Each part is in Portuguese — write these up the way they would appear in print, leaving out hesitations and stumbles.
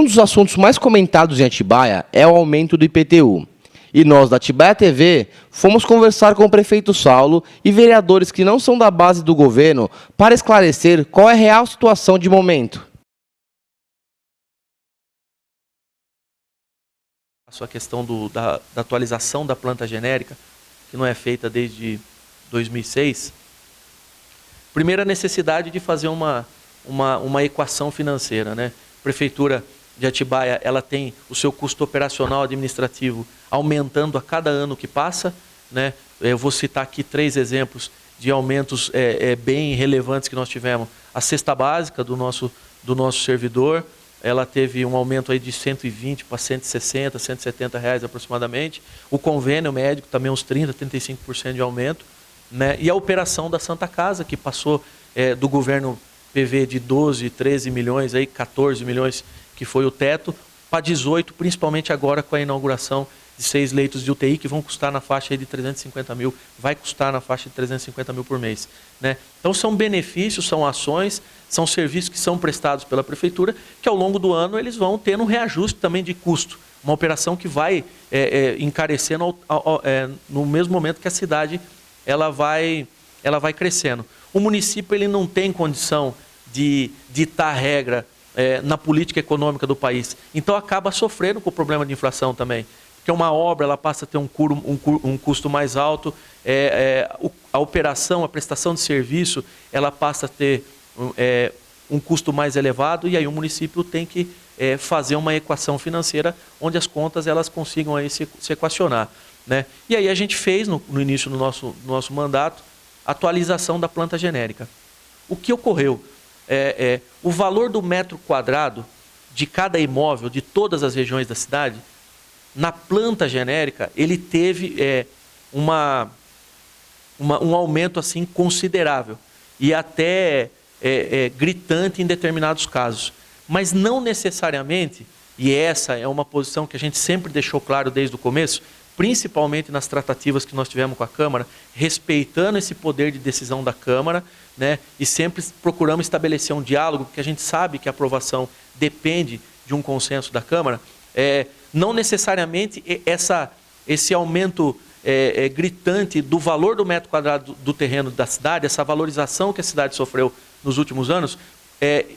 Um dos assuntos mais comentados em Atibaia é o aumento do IPTU. E nós, da Atibaia TV, fomos conversar com o prefeito Saulo e vereadores que não são da base do governo para esclarecer qual é a real situação de momento. A questão da atualização da planta genérica, que não é feita desde 2006. Primeira necessidade de fazer uma equação financeira, né? A Prefeitura de Atibaia, ela tem o seu custo operacional administrativo aumentando a cada ano que passa, né? Eu vou citar aqui 3 exemplos de aumentos bem relevantes que nós tivemos. A cesta básica do nosso servidor, ela teve um aumento aí de 120 para 160, 170 reais aproximadamente. O convênio médico também uns 30, 35% de aumento, né? E a operação da Santa Casa, que passou do governo PV de 12, 13 milhões, aí 14 milhões, que foi o teto, para 18, principalmente agora com a inauguração de 6 leitos de UTI, que vão custar na faixa aí de 350 mil, vai custar na faixa de 350 mil por mês, né? Então são benefícios, são ações, são serviços que são prestados pela Prefeitura, que ao longo do ano eles vão tendo um reajuste também de custo, uma operação que vai encarecendo no mesmo momento que a cidade ela vai crescendo. O município ele não tem condição de ditar regra na política econômica do país, então acaba sofrendo com o problema de inflação também, porque uma obra ela passa a ter um custo mais alto, a operação, a prestação de serviço, ela passa a ter um custo mais elevado, e aí o município tem que fazer uma equação financeira onde as contas elas consigam aí se equacionar, né? E aí a gente fez, no início do nosso mandato, a atualização da planta genérica. O que ocorreu? O valor do metro quadrado de cada imóvel, de todas as regiões da cidade, na planta genérica, ele teve um aumento assim considerável e até gritante em determinados casos. Mas não necessariamente, e essa é uma posição que a gente sempre deixou claro desde o começo, principalmente nas tratativas que nós tivemos com a Câmara, respeitando esse poder de decisão da Câmara, né? E sempre procuramos estabelecer um diálogo, porque a gente sabe que a aprovação depende de um consenso da Câmara. Não necessariamente esse aumento gritante do valor do metro quadrado do terreno da cidade, essa valorização que a cidade sofreu nos últimos anos,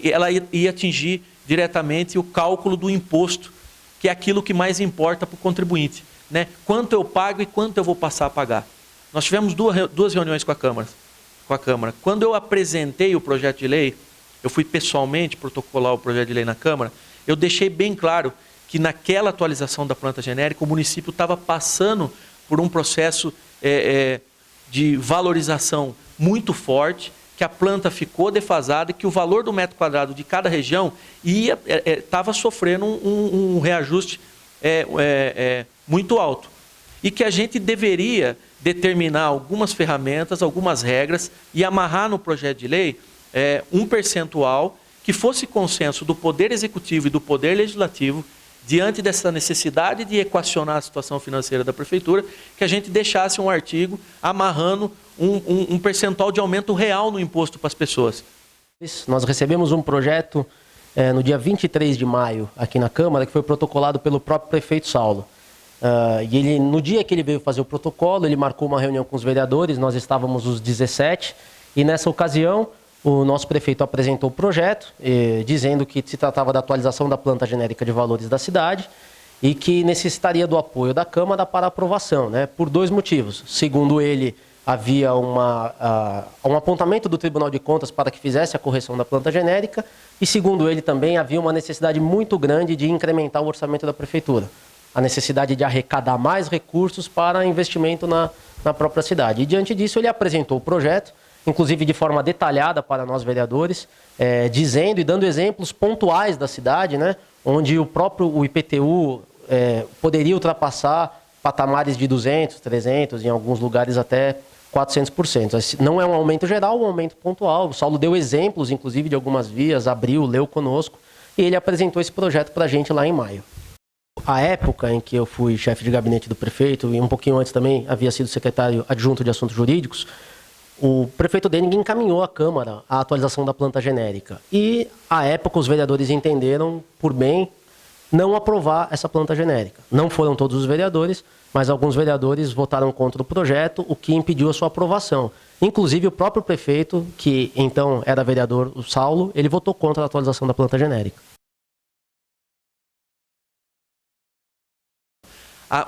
ela ia atingir diretamente o cálculo do imposto, que é aquilo que mais importa para o contribuinte, né? Quanto eu pago e quanto eu vou passar a pagar. Nós tivemos duas reuniões com a Câmara. Quando eu apresentei o projeto de lei, eu fui pessoalmente protocolar o projeto de lei na Câmara, eu deixei bem claro que naquela atualização da planta genérica, o município estava passando por um processo de valorização muito forte, que a planta ficou defasada e que o valor do metro quadrado de cada região estava sofrendo um reajuste muito alto. E que a gente deveria determinar algumas ferramentas, algumas regras e amarrar no projeto de lei um percentual que fosse consenso do Poder Executivo e do Poder Legislativo diante dessa necessidade de equacionar a situação financeira da Prefeitura, que a gente deixasse um artigo amarrando um percentual de aumento real no imposto para as pessoas. Nós recebemos um projeto no dia 23 de maio aqui na Câmara, que foi protocolado pelo próprio prefeito Saulo. E ele, no dia que ele veio fazer o protocolo, ele marcou uma reunião com os vereadores, nós estávamos os 17, e nessa ocasião o nosso prefeito apresentou o projeto, dizendo que se tratava da atualização da planta genérica de valores da cidade e que necessitaria do apoio da Câmara para aprovação, né, por 2 motivos. Segundo ele, havia um apontamento do Tribunal de Contas para que fizesse a correção da planta genérica e, segundo ele, também havia uma necessidade muito grande de incrementar o orçamento da Prefeitura. A necessidade de arrecadar mais recursos para investimento na própria cidade. E, diante disso, ele apresentou o projeto, inclusive de forma detalhada para nós vereadores, dizendo e dando exemplos pontuais da cidade, né, onde o IPTU poderia ultrapassar patamares de 200, 300, em alguns lugares até 400%. Não é um aumento geral, é um aumento pontual. O Saulo deu exemplos, inclusive, de algumas vias, abriu, leu conosco, e ele apresentou esse projeto para a gente lá em maio. A época em que eu fui chefe de gabinete do prefeito, e um pouquinho antes também havia sido secretário adjunto de assuntos jurídicos, o prefeito Dening encaminhou à Câmara a atualização da planta genérica. E, à época, os vereadores entenderam por bem não aprovar essa planta genérica. Não foram todos os vereadores, mas alguns vereadores votaram contra o projeto, o que impediu a sua aprovação. Inclusive o próprio prefeito, que então era vereador, o Saulo, ele votou contra a atualização da planta genérica.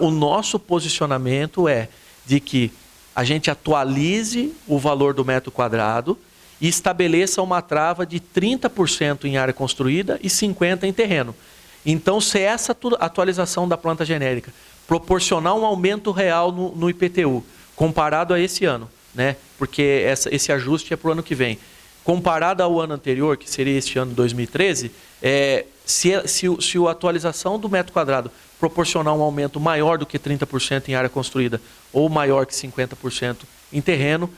O nosso posicionamento é de que a gente atualize o valor do metro quadrado e estabeleça uma trava de 30% em área construída e 50% em terreno. Então, se essa atualização da planta genérica proporcionar um aumento real no IPTU, comparado a esse ano, né? Porque esse ajuste é para o ano que vem, comparado ao ano anterior, que seria este ano 2013, se a atualização do metro quadrado proporcionar um aumento maior do que 30% em área construída ou maior que 50% em terreno,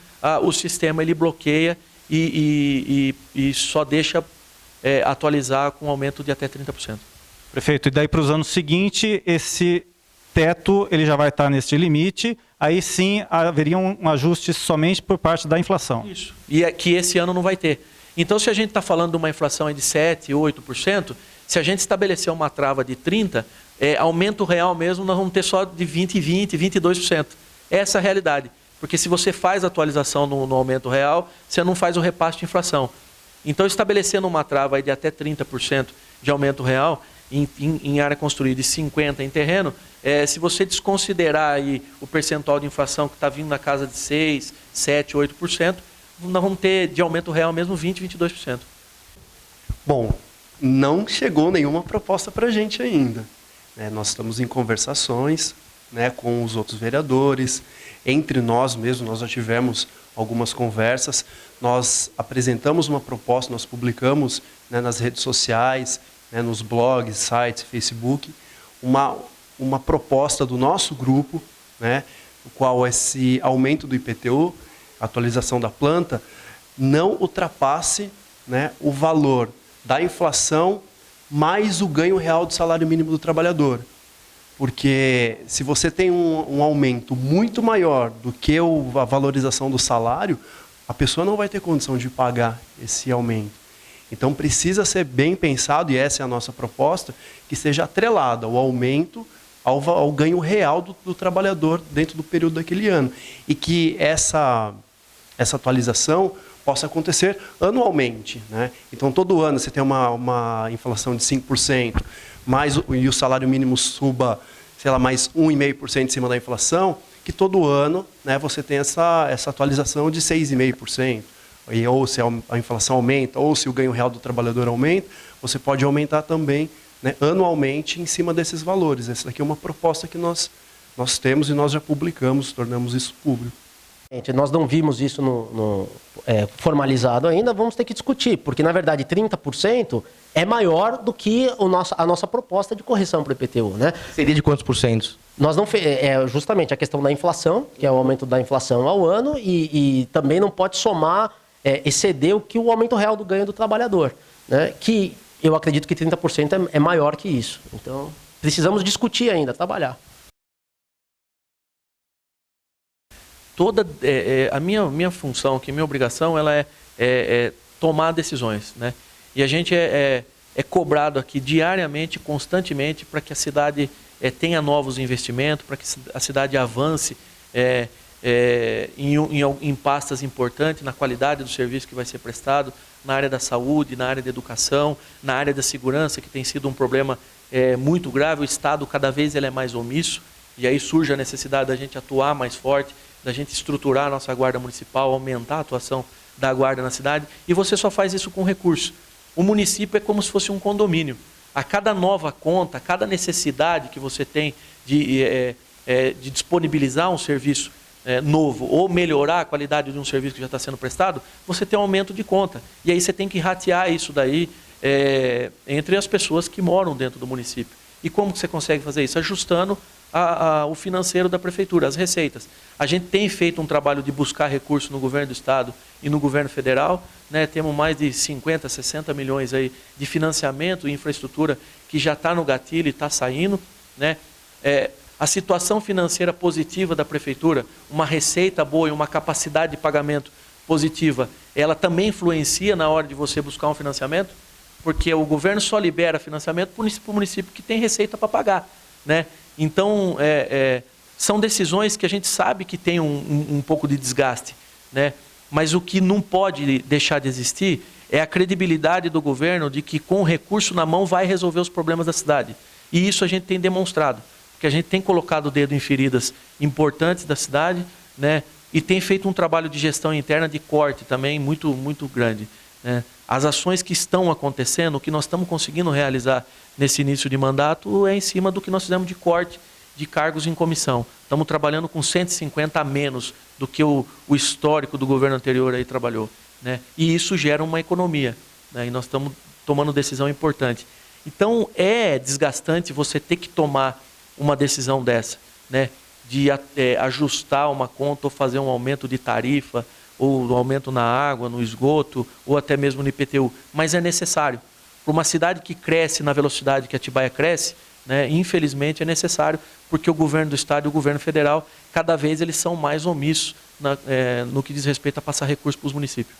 o sistema ele bloqueia e só deixa atualizar com um aumento de até 30%. Prefeito, e daí para os anos seguintes, esse teto ele já vai estar neste limite, aí sim haveria um ajuste somente por parte da inflação. Isso, e que esse ano não vai ter. Então, se a gente está falando de uma inflação de 7%, 8%, se a gente estabelecer uma trava de 30%, aumento real mesmo, nós vamos ter só de 20%, 22%. Essa é a realidade. Porque se você faz atualização no aumento real, você não faz o repasse de inflação. Então, estabelecendo uma trava aí de até 30% de aumento real em área construída e 50% em terreno, se você desconsiderar aí o percentual de inflação que está vindo na casa de 6%, 7%, 8%, nós vamos ter de aumento real mesmo 20%, 22%. Bom, não chegou nenhuma proposta para a gente ainda. Nós estamos em conversações, né, com os outros vereadores, entre nós mesmos, nós já tivemos algumas conversas, nós apresentamos uma proposta, nós publicamos, né, nas redes sociais, né, nos blogs, sites, Facebook, uma proposta do nosso grupo, né, o qual esse aumento do IPTU, atualização da planta, não ultrapasse, né, o valor da inflação mais o ganho real do salário mínimo do trabalhador. Porque se você tem um aumento muito maior do que a valorização do salário, a pessoa não vai ter condição de pagar esse aumento. Então precisa ser bem pensado, e essa é a nossa proposta, que seja atrelada o aumento ao ganho real do trabalhador dentro do período daquele ano. E que essa atualização possa acontecer anualmente, né? Então, todo ano você tem uma inflação de 5%, e o salário mínimo suba, sei lá, mais 1,5% em cima da inflação, que todo ano, né, você tem essa atualização de 6,5%. E ou se a inflação aumenta, ou se o ganho real do trabalhador aumenta, você pode aumentar também, né, anualmente em cima desses valores. Essa daqui é uma proposta que nós temos e nós já publicamos, tornamos isso público. Nós não vimos isso formalizado ainda, vamos ter que discutir, porque na verdade 30% é maior do que a nossa proposta de correção para o IPTU, né? Seria de quantos por cento? Nós não justamente a questão da inflação, que é o aumento da inflação ao ano, e também não pode somar, exceder o aumento real do ganho do trabalhador, né? Que eu acredito que 30% é maior que isso. Então, precisamos discutir ainda, trabalhar. A minha função, que minha obrigação, ela é tomar decisões, né? E a gente é cobrado aqui diariamente, constantemente, para que a cidade tenha novos investimentos, para que a cidade avance em pastas importantes, na qualidade do serviço que vai ser prestado, na área da saúde, na área da educação, na área da segurança, que tem sido um problema muito grave. O Estado, cada vez, ele é mais omisso, e aí surge a necessidade da gente atuar mais forte, da gente estruturar a nossa guarda municipal, aumentar a atuação da guarda na cidade, e você só faz isso com recurso. O município é como se fosse um condomínio. A cada nova conta, a cada necessidade que você tem de disponibilizar um serviço novo ou melhorar a qualidade de um serviço que já está sendo prestado, você tem um aumento de conta. E aí você tem que ratear isso daí entre as pessoas que moram dentro do município. E como que você consegue fazer isso? Ajustando o financeiro da prefeitura, as receitas. A gente tem feito um trabalho de buscar recursos no governo do estado e no governo federal, né? Temos mais de 50, 60 milhões aí de financiamento e infraestrutura que já está no gatilho e está saindo, né? A situação financeira positiva da prefeitura, uma receita boa e uma capacidade de pagamento positiva, ela também influencia na hora de você buscar um financiamento? porque o governo só libera financiamento para o município que tem receita para pagar, né? Então, são decisões que a gente sabe que tem um pouco de desgaste, né? Mas o que não pode deixar de existir é a credibilidade do governo de que com o recurso na mão vai resolver os problemas da cidade. E isso a gente tem demonstrado, porque a gente tem colocado o dedo em feridas importantes da cidade, né? E tem feito um trabalho de gestão interna de corte também muito, muito grande, né? As ações que estão acontecendo, o que nós estamos conseguindo realizar nesse início de mandato é em cima do que nós fizemos de corte de cargos em comissão. Estamos trabalhando com 150 a menos do que o histórico do governo anterior aí trabalhou, né? E isso gera uma economia, né? E nós estamos tomando decisão importante. Então, é desgastante você ter que tomar uma decisão dessa, né? De ajustar uma conta ou fazer um aumento de tarifa, ou um aumento na água, no esgoto, ou até mesmo no IPTU. Mas é necessário. Para uma cidade que cresce na velocidade que Atibaia cresce, né, infelizmente é necessário, porque o governo do estado e o governo federal, cada vez eles são mais omissos no que diz respeito a passar recursos para os municípios.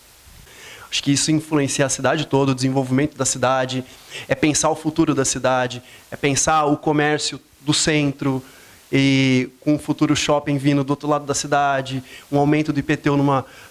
Acho que isso influencia a cidade toda, o desenvolvimento da cidade, é pensar o futuro da cidade, é pensar o comércio do centro, e com um futuro shopping vindo do outro lado da cidade, um aumento do IPTU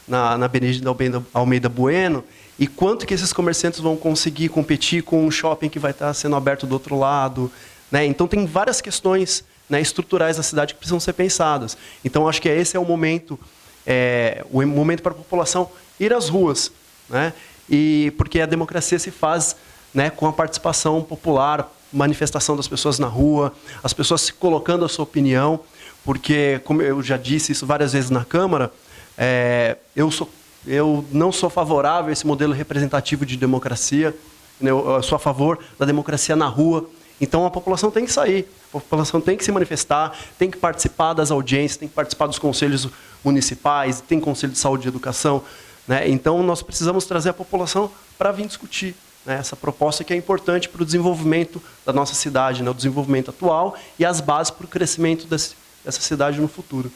na Benedito Almeida Bueno, e quanto que esses comerciantes vão conseguir competir com um shopping que vai estar sendo aberto do outro lado, né? Então tem várias questões, né, estruturais da cidade que precisam ser pensadas. Então acho que esse é o momento para a população ir às ruas, né? E porque a democracia se faz, né, com a participação popular, manifestação das pessoas na rua, as pessoas se colocando a sua opinião, porque, como eu já disse isso várias vezes na Câmara, eu não sou favorável a esse modelo representativo de democracia, eu sou a favor da democracia na rua. Então a população tem que sair, a população tem que se manifestar, tem que participar das audiências, tem que participar dos conselhos municipais, tem conselho de saúde e educação, né? Então nós precisamos trazer a população para vir discutir, né, essa proposta que é importante para o desenvolvimento da nossa cidade, né, o desenvolvimento atual e as bases para o crescimento dessa cidade no futuro.